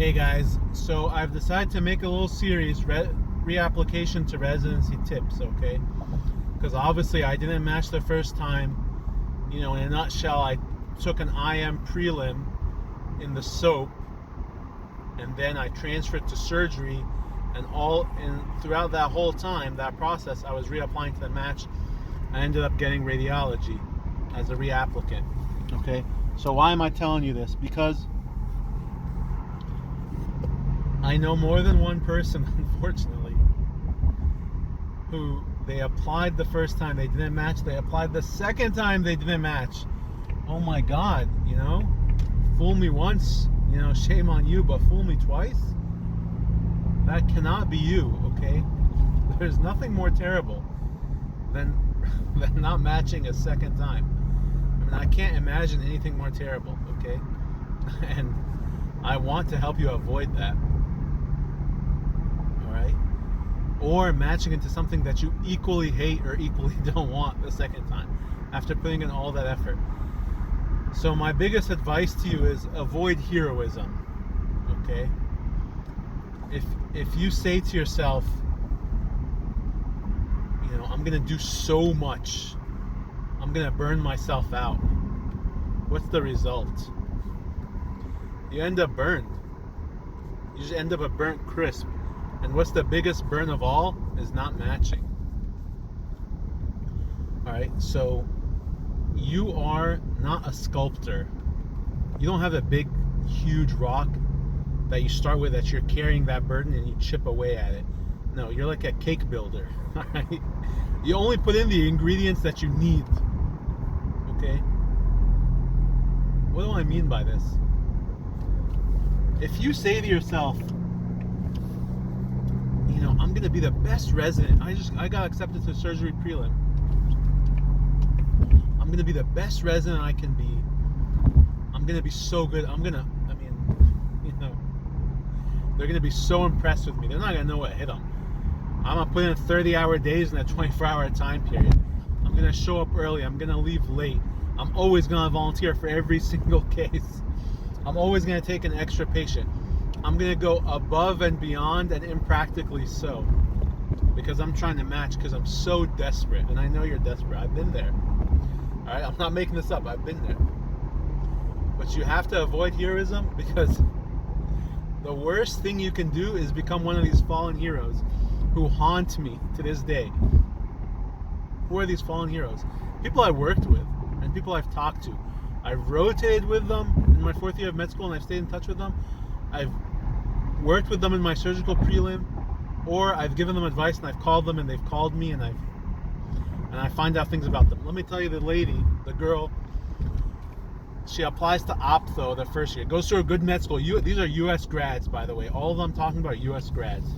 Hey guys, so I've decided to make a little series, Re-Application to Residency Tips, okay? Because obviously I didn't match the first time. In a nutshell, I took an IM prelim in the SOAP, and then I transferred to surgery, and throughout that whole time, that process, I was reapplying to the match. I ended up getting radiology as a re-applicant, okay? So why am I telling you this? Because I know more than one person, unfortunately, who they applied the first time, they didn't match. They applied the second time, they didn't match. Oh my God, fool me once, shame on you, but fool me twice? That cannot be you, okay? There's nothing more terrible than not matching a second time. I mean, I can't imagine anything more terrible, okay? And I want to help you avoid that. Alright? Or matching into something that you equally hate or equally don't want the second time after putting in all that effort. So my biggest advice to you is avoid heroism. Okay? If you say to yourself, I'm gonna do so much, I'm gonna burn myself out, what's the result? You end up burned. You just end up a burnt crisp. And what's the biggest burn of all is not matching. Alright, so you are not a sculptor. You don't have a big, huge rock that you start with that you're carrying that burden and you chip away at it. No, you're like a cake builder. Alright? You only put in the ingredients that you need. Okay? What do I mean by this? If you say to yourself, I'm gonna be the best resident. I got accepted to surgery prelim. I'm gonna be the best resident I can be. I'm gonna be so good. They're gonna be so impressed with me. They're not gonna know what hit them. I'm gonna put in 30-hour days in a 24-hour time period. I'm gonna show up early. I'm gonna leave late. I'm always gonna volunteer for every single case. I'm always gonna take an extra patient. I'm gonna go above and beyond, and impractically so, because I'm trying to match, because I'm so desperate. And I know you're desperate. I've been there. All right, I'm not making this up. I've been there. But you have to avoid heroism, because the worst thing you can do is become one of these fallen heroes who haunt me to this day. Who are these fallen heroes? People I worked with and people I've talked to. I've rotated with them in my 4th year of med school, and I've stayed in touch with them. I've worked with them in my surgical prelim, or I've given them advice and I've called them and they've called me, and I find out things about them. Let me tell you, the girl, she applies to optho the first year, goes to a good med school. These are US grads, by the way. All of them I'm talking about are US grads.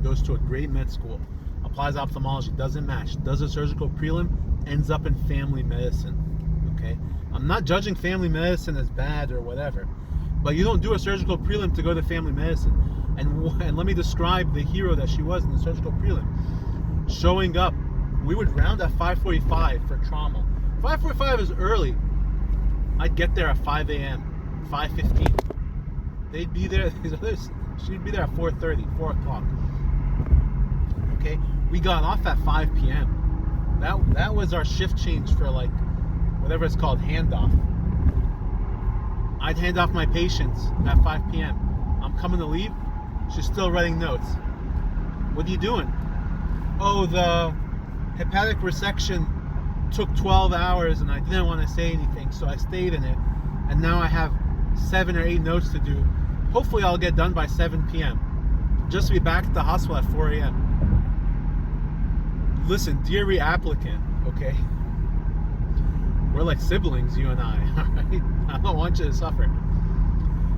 Goes to a great med school, applies ophthalmology, doesn't match, does a surgical prelim, ends up in family medicine. Okay? I'm not judging family medicine as bad or whatever, but you don't do a surgical prelim to go to family medicine. And let me describe the hero that she was in the surgical prelim. Showing up, we would round at 5:45 for trauma. 5:45 is early. I'd get there at 5 a.m., 5:15. They'd be there, she'd be there at 4:30, 4 o'clock. Okay, we got off at 5 p.m. That was our shift change for whatever it's called, handoff. I'd hand off my patients at 5 p.m. I'm coming to leave. She's still writing notes. What are you doing? Oh, the hepatic resection took 12 hours and I didn't want to say anything, so I stayed in it. And now I have 7 or 8 notes to do. Hopefully I'll get done by 7 p.m. Just to be back at the hospital at 4 a.m. Listen, dear re-applicant, okay? We're like siblings, you and I, alright? I don't want you to suffer.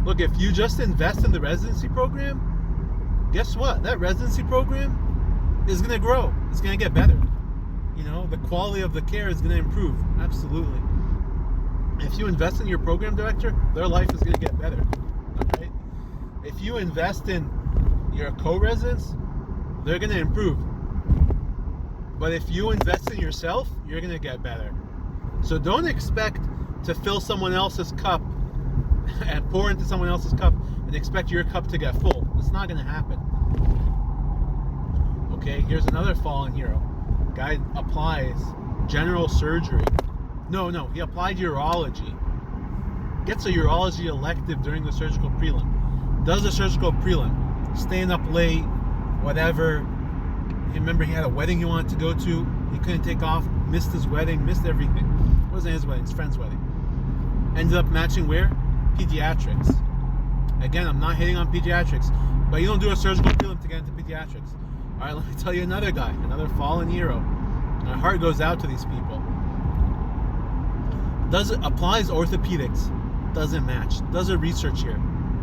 Look, if you just invest in the residency program, guess what? That residency program is going to grow. It's going to get better. The quality of the care is going to improve. Absolutely. If you invest in your program director, their life is going to get better. Alright? If you invest in your co-residents, they're going to improve. But if you invest in yourself, you're going to get better. So don't expect to fill someone else's cup and pour into someone else's cup and expect your cup to get full. It's not going to happen. Okay, here's another fallen hero. Guy applies general surgery. No, he applied urology. Gets a urology elective during the surgical prelim. Does a surgical prelim. Staying up late, whatever. Remember, he had a wedding he wanted to go to. He couldn't take off. Missed his wedding. Missed everything. It wasn't his wedding. His friend's wedding. Ended up matching where? Pediatrics. Again, I'm not hitting on pediatrics, but you don't do a surgical prelim to get into pediatrics. All right, let me tell you another guy, another fallen hero. My heart goes out to these people. Applies orthopedics, doesn't match. Does a research here,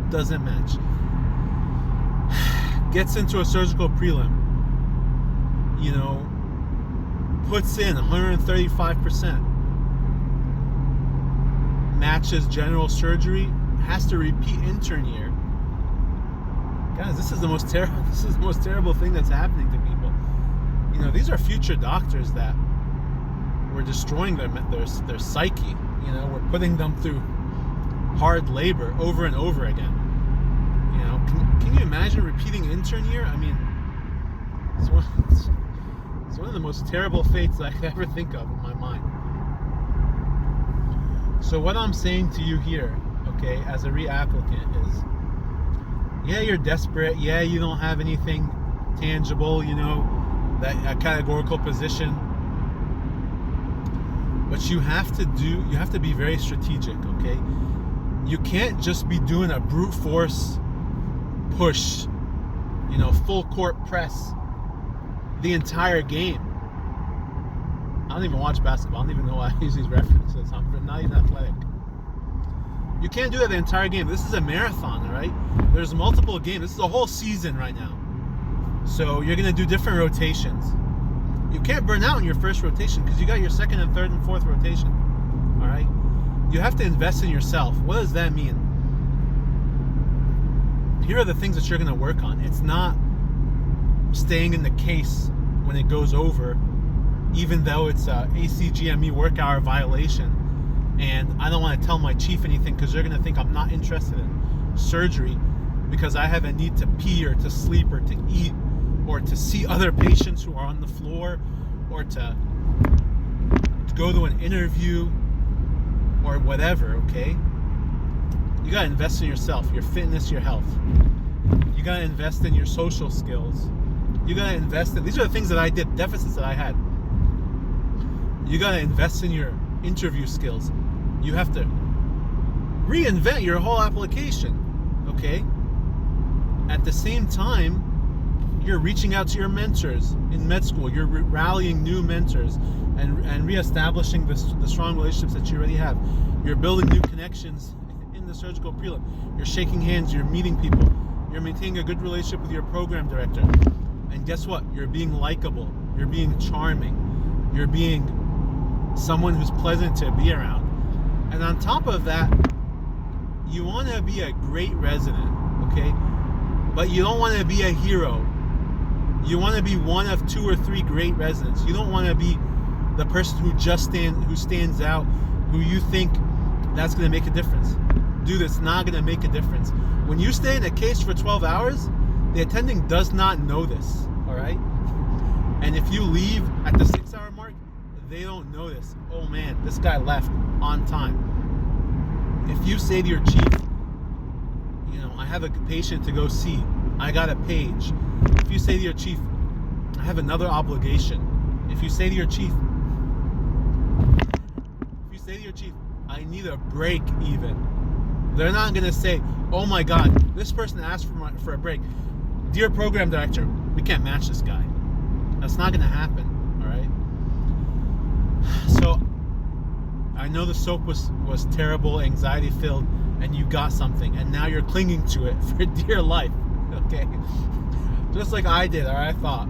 doesn't match. Gets into a surgical prelim, puts in 135%. Matches general surgery, has to repeat intern year. Guys, this is the most terrible thing that's happening to people. These are future doctors that we're destroying their psyche. We're putting them through hard labor over and over again. Can you imagine repeating intern year? I mean, it's one of the most terrible fates I could ever think of in my mind. So what I'm saying to you here, okay, as a re-applicant is, yeah, you're desperate. Yeah, you don't have anything tangible, that a categorical position. But you have to be very strategic, okay? You can't just be doing a brute force push, full court press the entire game. I don't even watch basketball. I don't even know why I use these references. I'm not even athletic. You can't do that the entire game. This is a marathon, all right? There's multiple games. This is a whole season right now. So you're going to do different rotations. You can't burn out in your first rotation because you got your second and third and fourth rotation, all right? You have to invest in yourself. What does that mean? Here are the things that you're going to work on. It's not staying in the case when it goes over, even though it's a ACGME work hour violation. And I don't want to tell my chief anything because they're going to think I'm not interested in surgery because I have a need to pee or to sleep or to eat or to see other patients who are on the floor or to go to an interview or whatever, okay? You got to invest in yourself, your fitness, your health. You got to invest in your social skills. You got to invest in, these are the things that I did, deficits that I had. You got to invest in your interview skills. You have to reinvent your whole application, okay? At the same time, you're reaching out to your mentors in med school. You're rallying new mentors and reestablishing the strong relationships that you already have. You're building new connections in the surgical prelim. You're shaking hands. You're meeting people. You're maintaining a good relationship with your program director. And guess what? You're being likable. You're being charming. You're being someone who's pleasant to be around. And on top of that, you want to be a great resident, okay? But you don't want to be a hero. You want to be one of 2 or 3 great residents. You don't want to be the person who stands out, who you think that's going to make a difference. Dude, it's not going to make a difference. When you stay in a case for 12 hours, the attending does not know this, all right? And if you leave at the 6-hour mark, they don't notice. Oh man, this guy left on time. If you say to your chief, I have a patient to go see, I got a page. If you say to your chief, I have another obligation. If you say to your chief, I need a break even. They're not going to say, oh my God, this person asked for a break. Dear program director, we can't match this guy. That's not going to happen, all right? So I know the soap was terrible, anxiety filled, and you got something, and now you're clinging to it for dear life, okay? Just like I did, or I thought.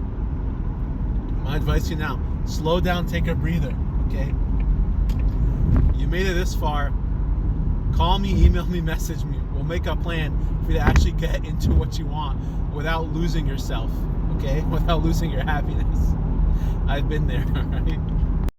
My advice to you now, slow down, take a breather, okay? You made it this far. Call me, email me, message me. We'll make a plan for you to actually get into what you want without losing yourself, okay? Without losing your happiness. I've been there, all right?